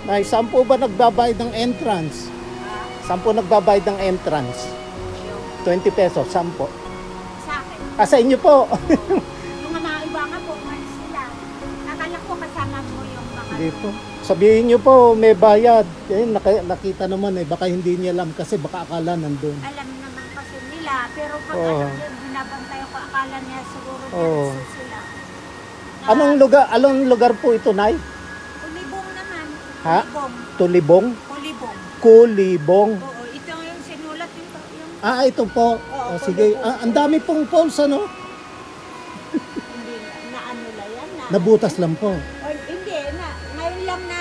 Nay, saan po ba nagbabayad ng entrance? Saan po nagbabayad ng entrance? 20 pesos, saan po? Sa akin. Sa inyo po. Yung mga iba nga po, umalis sila. Akala ko kasama mo yung mga... Hindi po. Sabihin nyo po, may bayad. Nakita naman baka hindi niya alam kasi baka akala nandun. Alam naman kasi nila, pero pag binabantay ko, akala niya siguro sila. Anong lugar po ito, Nay? Kulibong naman. Ha? Kulibong. Tulibong? Kulibong. Kulibong. Oo, ito yung sinulat yung... Ito po. Oo, Sige. Ang dami pong falls, ano? Hindi na ano lang yan. Nabutas lang po. Hindi, ngayon lang na...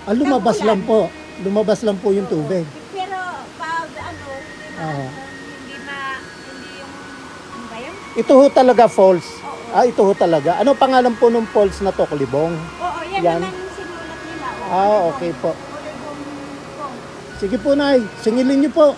Lumabas nagulan. lang po. Lumabas lang po yung tubig. Pero pag ano, Ah. hindi yung... Ano ba yan? Ito ho talaga falls. Oo. Ito ho talaga. Ano pangalan po ng falls na to, Kulibong? Oo, yan Yan. naman yung sinulat nila. Okay po. Kulibong. Sige po, Nay. Singilin niyo po.